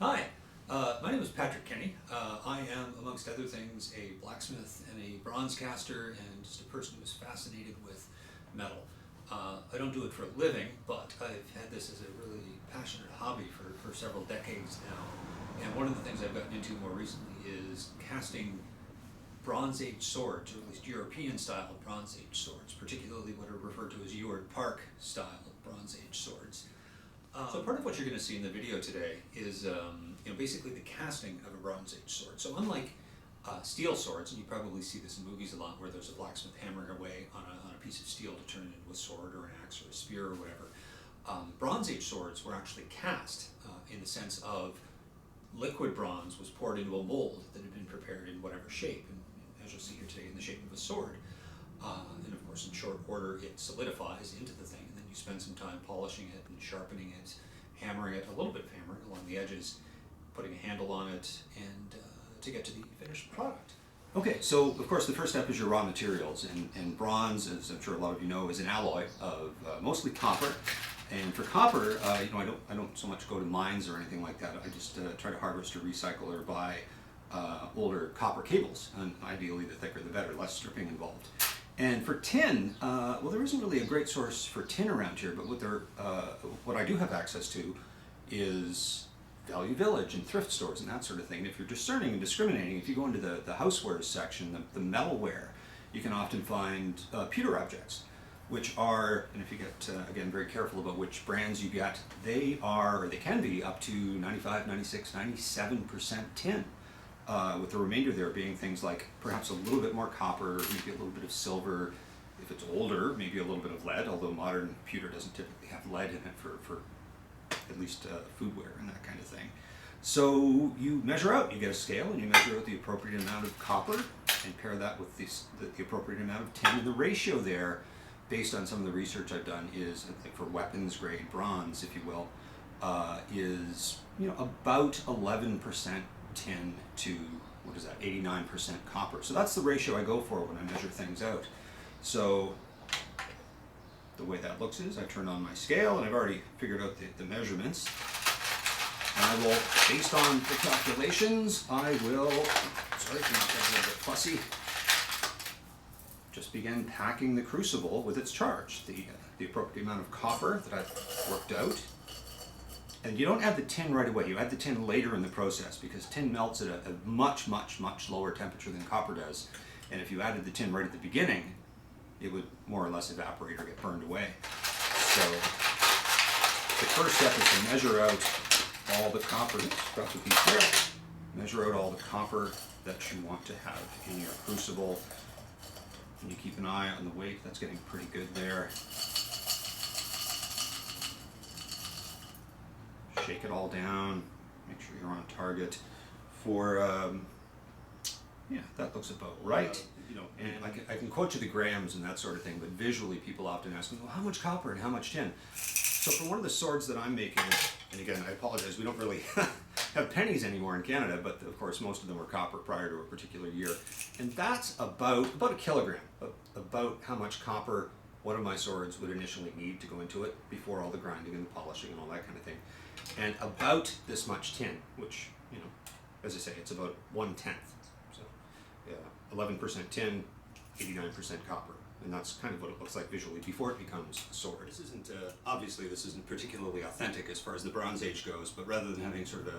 Hi, my name is Patrick Kenny. I am, amongst other things, a blacksmith and a bronze caster and just a person who's fascinated with metal. I don't do it for a living, but I've had this as a really passionate hobby for several decades now. And one of the things I've gotten into more recently is casting Bronze Age swords, or at least European style Bronze Age swords, particularly what are referred to as Ewart Park style Bronze Age swords. So part of what you're going to see in the video today is basically the casting of a Bronze Age sword. So unlike steel swords, and you probably see this in movies a lot where there's a blacksmith hammering away on a piece of steel to turn it into a sword or an axe or a spear or whatever, Bronze Age swords were actually cast in the sense of liquid bronze was poured into a mold that had been prepared in whatever shape, and as you'll see here today, in the shape of a sword. And of course, in short order, it solidifies into the thing, and then you spend some time polishing it and sharpening it, hammering it, a little bit of hammering along the edges, putting a handle on it, and to get to the finished product. Okay, so of course the first step is your raw materials, and bronze, as I'm sure a lot of you know, is an alloy of mostly copper. And for copper, I don't so much go to mines or anything like that. I just try to harvest or recycle or buy older copper cables, and ideally the thicker the better, less stripping involved. And for tin, well, there isn't really a great source for tin around here, but what I do have access to is Value Village and thrift stores and that sort of thing. And if you're discerning and discriminating, if you go into the housewares section, the metalware, you can often find pewter objects, which are, and if you get, again, very careful about which brands you get, they are, or they can be, up to 95, 96, 97% tin. With the remainder there being things like perhaps a little bit more copper, maybe a little bit of silver. If it's older, maybe a little bit of lead, although modern pewter doesn't typically have lead in it for at least foodware and that kind of thing. So you measure out, you get a scale and you measure out the appropriate amount of copper and pair that with the appropriate amount of tin. And the ratio there, based on some of the research I've done, is, I think, for weapons grade bronze, if you will, is about 11% tin to, 89% copper. So that's the ratio I go for when I measure things out. So the way that looks is I turn on my scale, and I've already figured out the measurements. And I will, based on the calculations, sorry for not getting a little bit fussy, just begin packing the crucible with its charge, the appropriate amount of copper that I've worked out. And you don't add the tin right away, you add the tin later in the process, because tin melts at a much, much, much lower temperature than copper does. And if you added the tin right at the beginning, it would more or less evaporate or get burned away. So the first step is to measure out all the copper, drop the piece there, measure out all the copper that you want to have in your crucible. And you keep an eye on the weight, that's getting pretty good there. Shake it all down, make sure you're on target for, yeah, that looks about right. And I can quote you the grams and that sort of thing, but visually people often ask me, well, how much copper and how much tin? So for one of the swords that I'm making, and again, I apologize, we don't really have pennies anymore in Canada, but of course most of them were copper prior to a particular year. And that's about a kilogram, about how much copper one of my swords would initially need to go into it before all the grinding and the polishing and all that kind of thing. And about this much tin, which, as I say, it's about 1/10. So 11% tin, 89% copper. And that's kind of what it looks like visually before it becomes a sword. This isn't, obviously this isn't particularly authentic as far as the Bronze Age goes, but rather than having sort of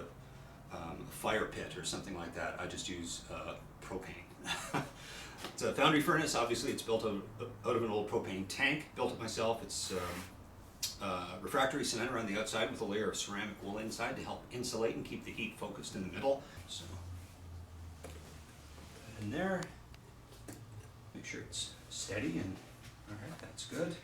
a fire pit or something like that, I just use propane. It's a foundry furnace. Obviously it's built out of an old propane tank. Built it myself. It's refractory cement around the outside with a layer of ceramic wool inside to help insulate and keep the heat focused in the middle. So, in there, make sure it's steady, and all right, that's good.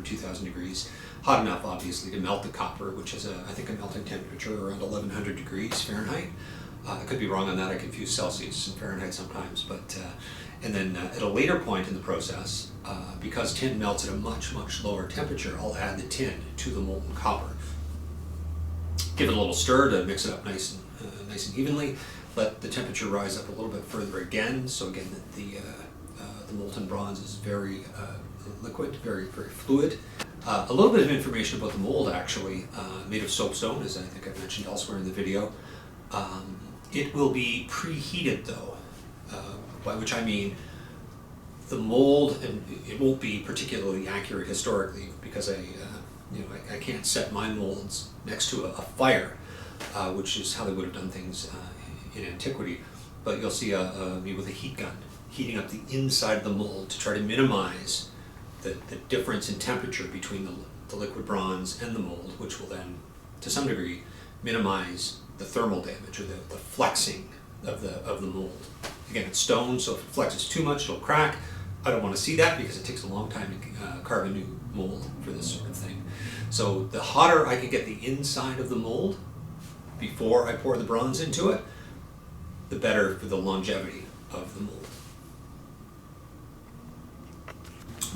2,000 degrees. Hot enough, obviously, to melt the copper, which is, I think, a melting temperature around 1,100 degrees Fahrenheit. I could be wrong on that. I confuse Celsius and Fahrenheit sometimes. But and then at a later point in the process, because tin melts at a much, much lower temperature, I'll add the tin to the molten copper. Give it a little stir to mix it up nice and evenly. Let the temperature rise up a little bit further again. So again, the molten bronze is very liquid, very, very fluid. A little bit of information about the mold, actually, made of soapstone, as I think I've mentioned elsewhere in the video. It will be preheated, though, by which I mean the mold, and it won't be particularly accurate historically, because I can't set my molds next to a fire, which is how they would have done things in antiquity. But you'll see me with a heat gun heating up the inside of the mold to try to minimize the difference in temperature between the liquid bronze and the mold, which will then, to some degree, minimize the thermal damage or the flexing of the mold. Again, it's stone, so if it flexes too much, it'll crack. I don't want to see that because it takes a long time to carve a new mold for this sort of thing. So the hotter I can get the inside of the mold before I pour the bronze into it, the better for the longevity of the mold.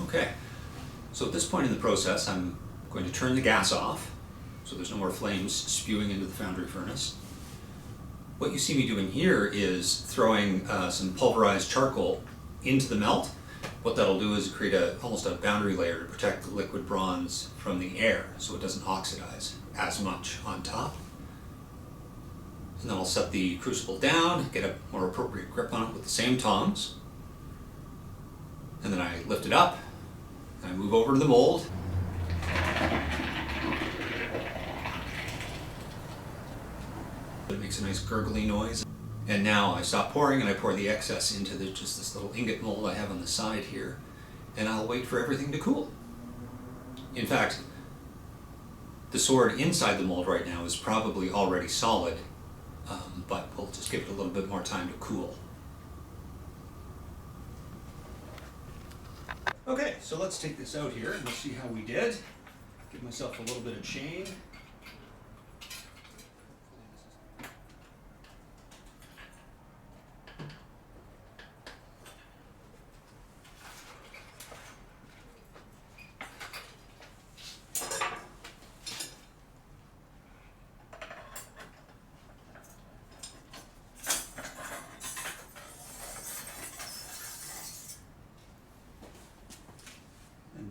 Okay, so at this point in the process, I'm going to turn the gas off so there's no more flames spewing into the foundry furnace. What you see me doing here is throwing some pulverized charcoal into the melt. What that'll do is create almost a boundary layer to protect the liquid bronze from the air so it doesn't oxidize as much on top. And then I'll set the crucible down, get a more appropriate grip on it with the same tongs. And then I lift it up, and I move over to the mold. It makes a nice gurgly noise. And now I stop pouring and I pour the excess into just this little ingot mold I have on the side here. And I'll wait for everything to cool. In fact, the sword inside the mold right now is probably already solid, but we'll just give it a little bit more time to cool. Okay, so let's take this out here and we'll see how we did. Give myself a little bit of chain.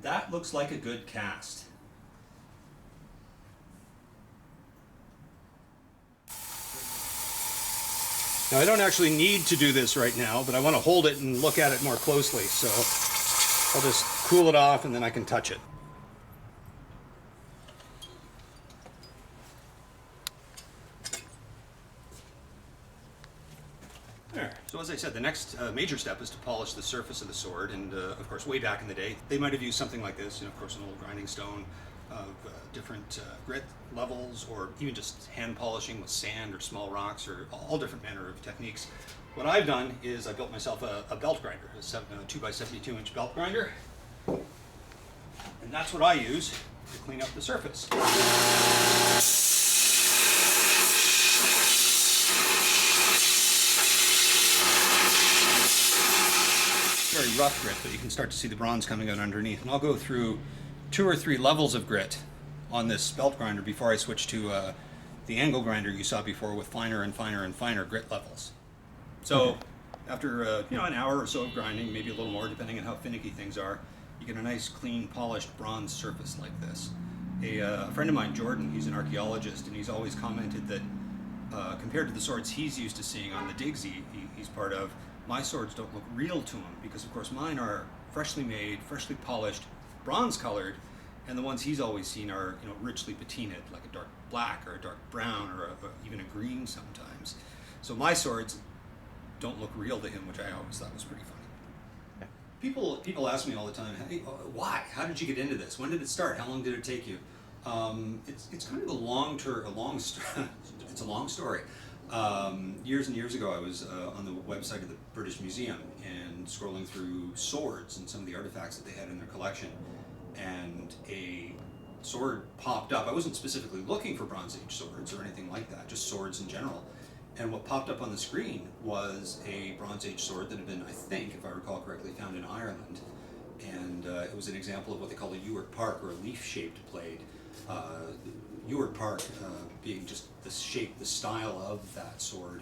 That looks like a good cast. Now I don't actually need to do this right now, but I want to hold it and look at it more closely, so I'll just cool it off and then I can touch it. There. So as I said, the next major step is to polish the surface of the sword, and of course way back in the day they might have used something like this, of course an old grinding stone of different grit levels, or even just hand polishing with sand or small rocks, or all different manner of techniques. What I've done is I built myself a belt grinder, a 2x72 inch belt grinder, and that's what I use to clean up the surface. Very rough grit, but you can start to see the bronze coming out underneath. And I'll go through 2 or 3 levels of grit on this belt grinder before I switch to the angle grinder you saw before with finer and finer and finer grit levels. So after an hour or so of grinding, maybe a little more depending on how finicky things are, you get a nice clean polished bronze surface like this. A friend of mine, Jordan, he's an archaeologist, and he's always commented that compared to the swords he's used to seeing on the digs he's part of, my swords don't look real to him, because of course mine are freshly made, freshly polished, bronze colored, and the ones he's always seen are richly patinaed, like a dark black or a dark brown or even a green sometimes. So my swords don't look real to him, which I always thought was pretty funny. People ask me all the time, hey, why? How did you get into this? When did it start? How long did it take you? It's kind of a long story. Years and years ago, I was on the website of the British Museum and scrolling through swords and some of the artifacts that they had in their collection. and a sword popped up. I wasn't specifically looking for Bronze Age swords or anything like that, just swords in general. And what popped up on the screen was a Bronze Age sword that had been, I think, if I recall correctly, found in Ireland. And it was an example of what they call a Ewart Park, or a leaf-shaped blade. Ewart Park being just the shape, the style of that sword,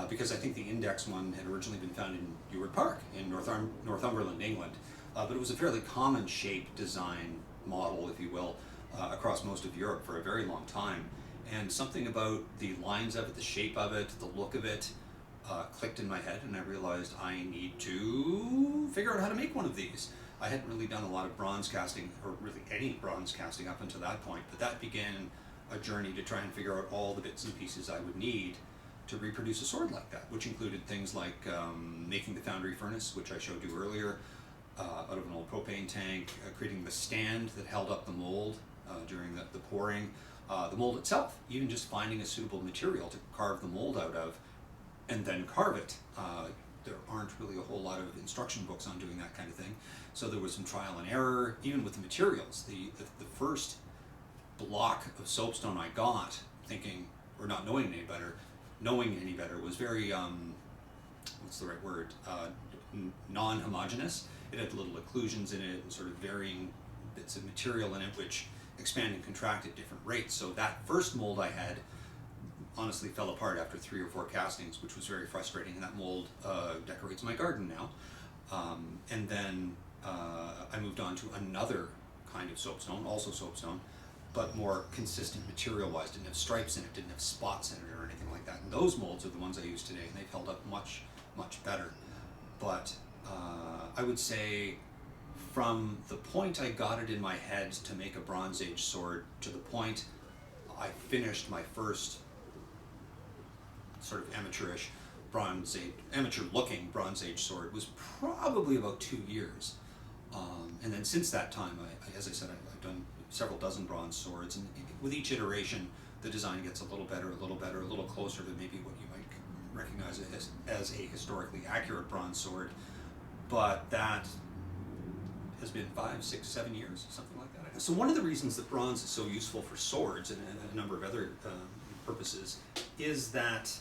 because I think the index one had originally been found in Ewart Park in Northumberland, England. But it was a fairly common shape, design, model, if you will, across most of Europe for a very long time. And something about the lines of it, the shape of it, the look of it, clicked in my head, and I realized I need to figure out how to make one of these. I hadn't really done a lot of bronze casting, or really any bronze casting up until that point, but that began a journey to try and figure out all the bits and pieces I would need to reproduce a sword like that, which included things like making the foundry furnace, which I showed you earlier, out of an old propane tank, creating the stand that held up the mold during the pouring, the mold itself, even just finding a suitable material to carve the mold out of, and then carve it. There aren't really a whole lot of instruction books on doing that kind of thing, so there was some trial and error, even with the materials. The first block of soapstone I got, thinking, or not knowing any better, was very, what's the right word, non-homogeneous. It had little occlusions in it and sort of varying bits of material in it which expand and contract at different rates. So that first mold I had honestly fell apart after 3 or 4 castings, which was very frustrating, and that mold decorates my garden now. And then I moved on to another kind of soapstone, also soapstone, but more consistent material-wise. Didn't have stripes in it, didn't have spots in it or anything like that. And those molds are the ones I use today, and they've held up much, much better. But I would say from the point I got it in my head to make a Bronze Age sword to the point I finished my first sort of amateurish amateur-looking Bronze Age sword was probably about 2 years. And then since that time, as I said, I've done several dozen bronze swords, and with each iteration, the design gets a little better, a little closer to maybe what you might recognize as a historically accurate bronze sword. But that has been 5, 6, 7 years, something like that. So one of the reasons that bronze is so useful for swords and a number of other purposes is that,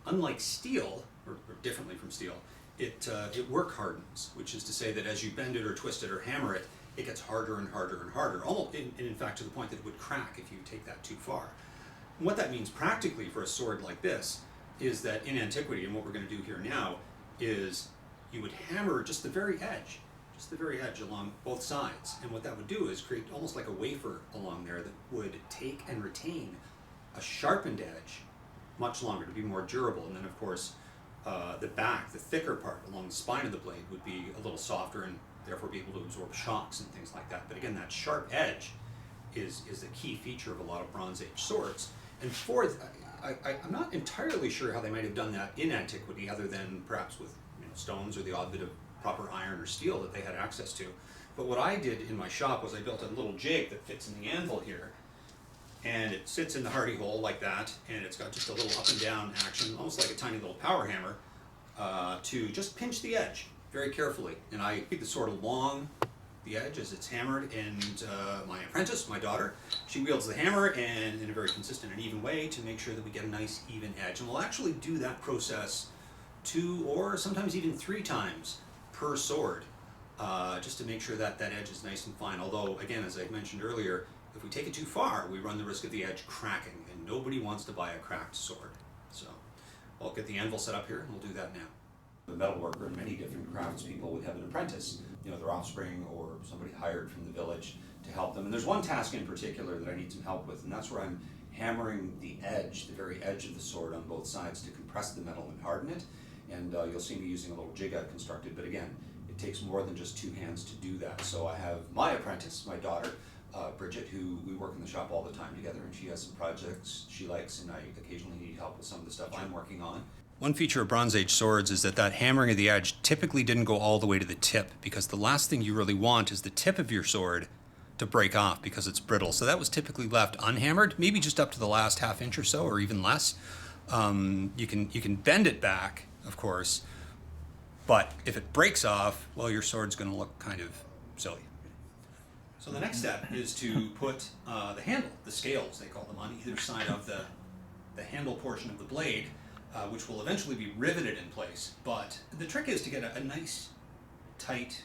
unlike steel, or differently from steel, it work hardens, which is to say that as you bend it or twist it or hammer it, it gets harder and harder and harder, almost in fact to the point that it would crack if you take that too far. And what that means practically for a sword like this is that in antiquity, and what we're going to do here now, is you would hammer just the very edge along both sides, and what that would do is create almost like a wafer along there that would take and retain a sharpened edge much longer to be more durable. And then of course the back, the thicker part along the spine of the blade, would be a little softer and therefore be able to absorb shocks and things like that. But again, that sharp edge is a key feature of a lot of Bronze Age swords. And I'm not entirely sure how they might have done that in antiquity, other than perhaps with stones or the odd bit of proper iron or steel that they had access to. But what I did in my shop was I built a little jig that fits in the anvil here, and it sits in the hardy hole like that, and it's got just a little up and down action, almost like a tiny little power hammer, to just pinch the edge very carefully. And I keep the sword along the edge as it's hammered, and my apprentice, my daughter, she wields the hammer and in a very consistent and even way to make sure that we get a nice even edge. And we'll actually do that process 2 or sometimes even 3 times per sword, just to make sure that that edge is nice and fine. Although, again, as I mentioned earlier, if we take it too far, we run the risk of the edge cracking, and nobody wants to buy a cracked sword. So I'll get the anvil set up here, and we'll do that now. The metalworker and many different craftspeople would have an apprentice, their offspring or somebody hired from the village to help them. And there's one task in particular that I need some help with, and that's where I'm hammering the edge, the very edge of the sword on both sides to compress the metal and harden it. And you'll see me using a little jig I've constructed, but again, it takes more than just 2 hands to do that. So I have my apprentice, my daughter, Bridget, who we work in the shop all the time together, and she has some projects she likes, and I occasionally need help with some of the stuff I'm working on. One feature of Bronze Age swords is that hammering of the edge typically didn't go all the way to the tip, because the last thing you really want is the tip of your sword to break off because it's brittle. So that was typically left unhammered, maybe just up to the last ½ inch or so, or even less. You can bend it back, of course, but if it breaks off, well, your sword's going to look kind of silly. So the next step is to put the handle, the scales they call them, on either side of the handle portion of the blade, which will eventually be riveted in place. But the trick is to get a nice, tight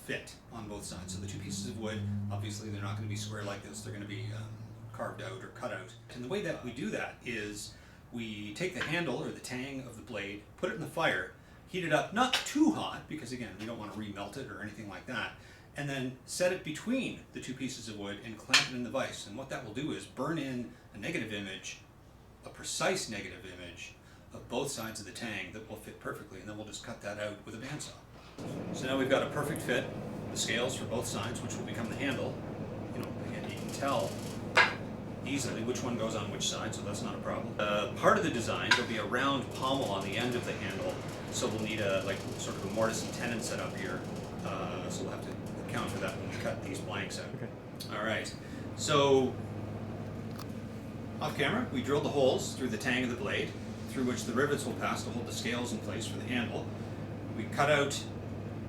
fit on both sides. So the two pieces of wood, obviously they're not going to be square like this, they're going to be carved out or cut out. And the way that we do that is we take the handle or the tang of the blade, put it in the fire, heat it up not too hot, because again, we don't want to remelt it or anything like that, and then set it between the two pieces of wood and clamp it in the vise. And what that will do is burn in a negative image, a precise negative image of both sides of the tang that will fit perfectly, and then we'll just cut that out with a bandsaw. So now we've got a perfect fit, the scales for both sides, which will become the handle. You know, again, you can tell easily which one goes on which side, so that's not a problem. Part of the design, there'll be a round pommel on the end of the handle, so we'll need a sort of a mortise and tenon set up here. So we'll have to account for that when we cut these blanks out. Okay. All right. So off camera, we drilled the holes through the tang of the blade, through which the rivets will pass to hold the scales in place for the handle. We cut out,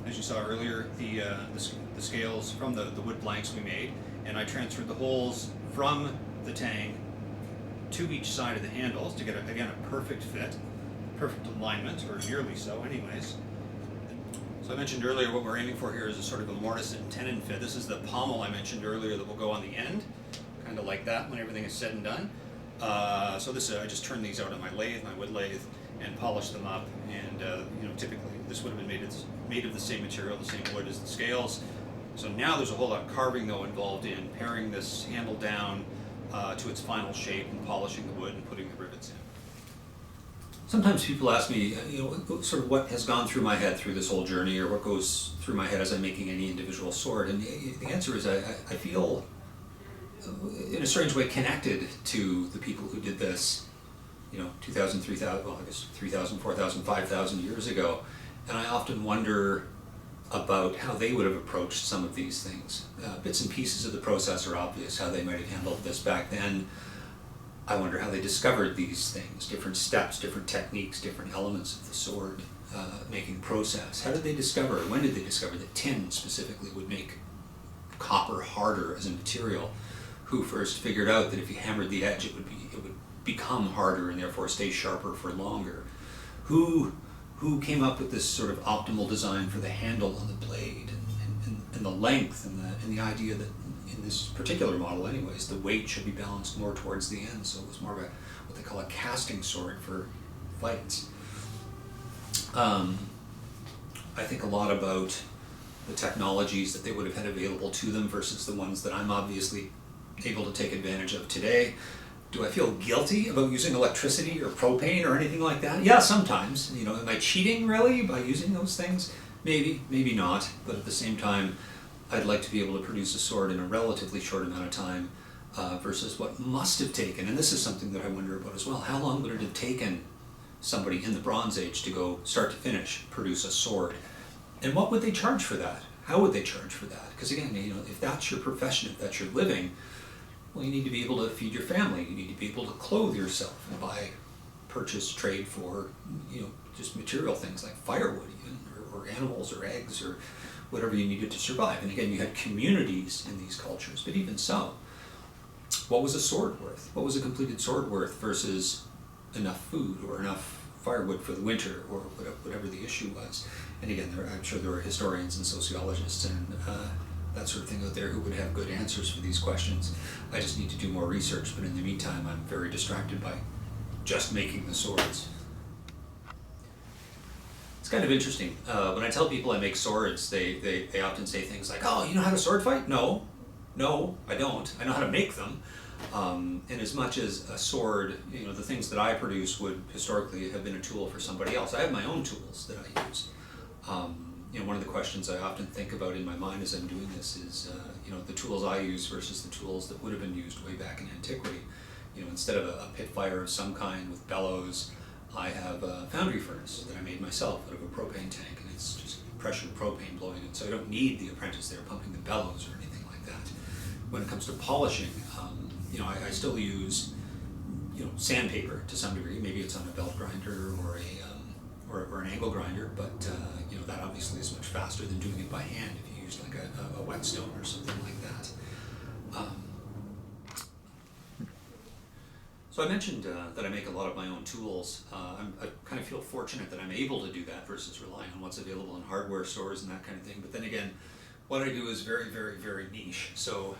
as you saw earlier, the scales from the wood blanks we made, and I transferred the holes from the tang to each side of the handles to get, again, a perfect fit, perfect alignment, or nearly so anyways. So I mentioned earlier what we're aiming for here is a sort of a mortise and tenon fit. This is the pommel I mentioned earlier that will go on the end, kind of like that when everything is said and done. So this, I just turned these out on my lathe, my wood lathe, and polished them up. And you know, typically this would have been made of the same material, the same wood as the scales. So now there's a whole lot of carving though involved in paring this handle down to its final shape and polishing the wood and putting the rivets in. Sometimes people ask me, you know, sort of what has gone through my head through this whole journey, or what goes through my head as I'm making any individual sword, and the answer is I feel, in a strange way, connected to the people who did this, you know, 2,000, 3,000, well, I guess 3,000, 4,000, 5,000 years ago, and I often wonder about how they would have approached some of these things. Bits and pieces of the process are obvious, how they might have handled this back then. I wonder how they discovered these things, different steps, different techniques, different elements of the sword making process. How did they discover, when did they discover that tin specifically would make copper harder as a material? Who first figured out that if you hammered the edge it would become harder and therefore stay sharper for longer? Who came up with this sort of optimal design for the handle on the blade and the length and the idea that in this particular model anyways, the weight should be balanced more towards the end, so it was more of what they call a casting sword for fights. I think a lot about the technologies that they would have had available to them versus the ones that I'm obviously able to take advantage of today. Do I feel guilty about using electricity or propane or anything like that? Yeah, sometimes. You know, am I cheating really by using those things? Maybe, maybe not. But at the same time, I'd like to be able to produce a sword in a relatively short amount of time versus what must have taken, and this is something that I wonder about as well, how long would it have taken somebody in the Bronze Age to go start to finish produce a sword? And what would they charge for that? How would they charge for that? Because again, you know, if that's your profession, if that's your living, well, you need to be able to feed your family. You need to be able to clothe yourself and purchase, trade for, you know, just material things like firewood even, or animals or eggs or whatever you needed to survive. And again, you had communities in these cultures, but even so, what was a sword worth? What was a completed sword worth versus enough food or enough firewood for the winter or whatever the issue was? And again, I'm sure there are historians and sociologists and that sort of thing out there who would have good answers for these questions. I just need to do more research, but in the meantime, I'm very distracted by just making the swords. It's kind of interesting. When I tell people I make swords, they often say things like, oh, you know how to sword fight? No, I don't. I know how to make them. And as much as a sword, you know, the things that I produce would historically have been a tool for somebody else. I have my own tools that I use. You know, one of the questions I often think about in my mind as I'm doing this is, you know, the tools I use versus the tools that would have been used way back in antiquity. You know, instead of a pit fire of some kind with bellows, I have a foundry furnace that I made myself out of a propane tank, and it's just pressured propane blowing it, so I don't need the apprentice there pumping the bellows or anything like that. When it comes to polishing, you know, I still use, you know, sandpaper to some degree. Maybe it's on a belt grinder or an angle grinder, but you know, that obviously is much faster than doing it by hand if you used like a whetstone or something like that. So I mentioned that I make a lot of my own tools. I kind of feel fortunate that I'm able to do that versus relying on what's available in hardware stores and that kind of thing. But then again, what I do is very, very, very niche. So,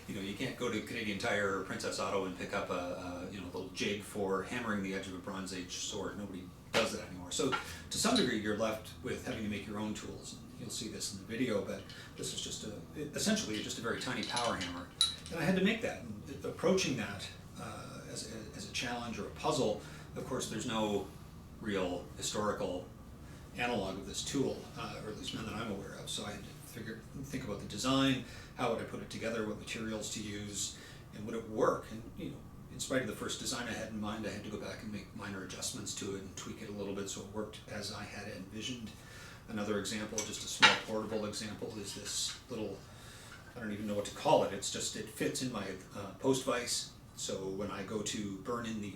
you can't go to Canadian Tire or Princess Auto and pick up a little jig for hammering the edge of a Bronze Age sword. Nobody does that anymore. So to some degree, you're left with having to make your own tools. And you'll see this in the video, but this is just essentially just a very tiny power hammer. And I had to make that. And approaching that as a challenge or a puzzle, of course, there's no real historical analog of this tool, or at least none that I'm aware of. So I had to think about the design, how would I put it together, what materials to use, and would it work? And in spite of the first design I had in mind, I had to go back and make minor adjustments to it and tweak it a little bit so it worked as I had envisioned. Another example, just a small portable example, is this little, I don't even know what to call it. It fits in my post vise. So when I go to burn in the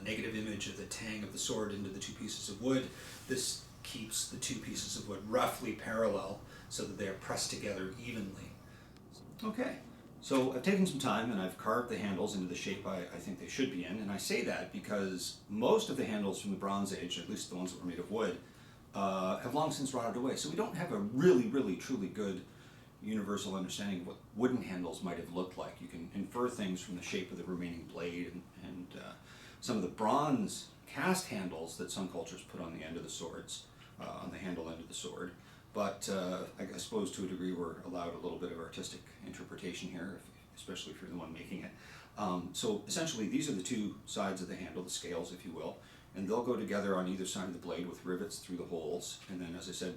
negative image of the tang of the sword into the two pieces of wood, this keeps the two pieces of wood roughly parallel so that they are pressed together evenly. Okay, so I've taken some time and I've carved the handles into the shape I think they should be in, and I say that because most of the handles from the Bronze Age, at least the ones that were made of wood, have long since rotted away. So we don't have a really, really, truly good universal understanding of what wooden handles might have looked like. You can infer things from the shape of the remaining blade and some of the bronze cast handles that some cultures put on the end of the swords, on the handle end of the sword. But I suppose to a degree we're allowed a little bit of artistic interpretation here, especially if you're the one making it. So essentially these are the two sides of the handle, the scales if you will, and they'll go together on either side of the blade with rivets through the holes. And then, as I said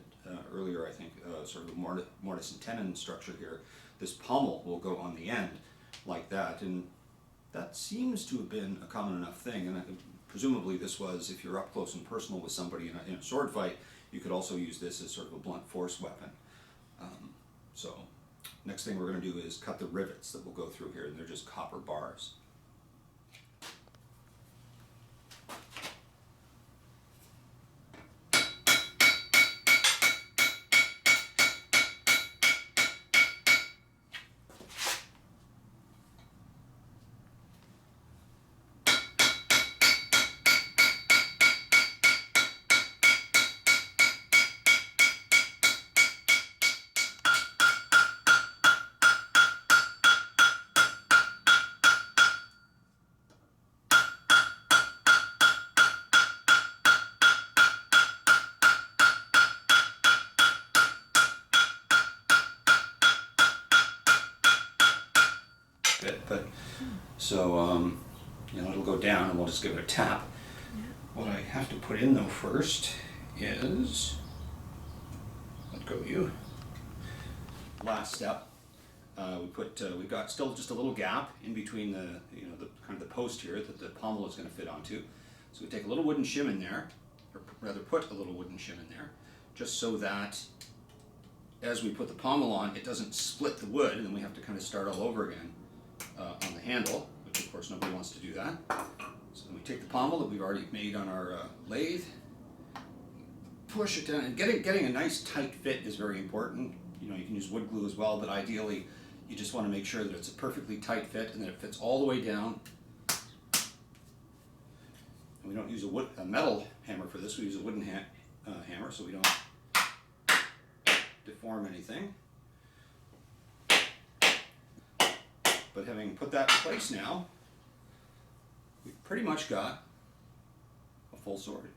earlier, I think sort of a mortise and tenon structure here, this pommel will go on the end like that. And that seems to have been a common enough thing. And presumably this was, if you're up close and personal with somebody in a sword fight, you could also use this as sort of a blunt force weapon. So next thing we're going to do is cut the rivets that will go through here, and they're just copper bars. But so it'll go down and we'll just give it a tap. What I have to put in though first is, let go you. Last step, we've got still just a little gap in between the kind of the post here that the pommel is going to fit onto. So we take a little wooden shim in there, or rather put a little wooden shim in there, just so that as we put the pommel on, it doesn't split the wood, and then we have to kind of start all over again on the handle, which of course nobody wants to do that. So then we take the pommel that we've already made on our lathe, push it down, and getting a nice tight fit is very important. You can use wood glue as well, but ideally you just want to make sure that it's a perfectly tight fit and that it fits all the way down. And we don't use a metal hammer for this, we use a wooden hammer so we don't deform anything. But having put that in place now, we've pretty much got a full sword.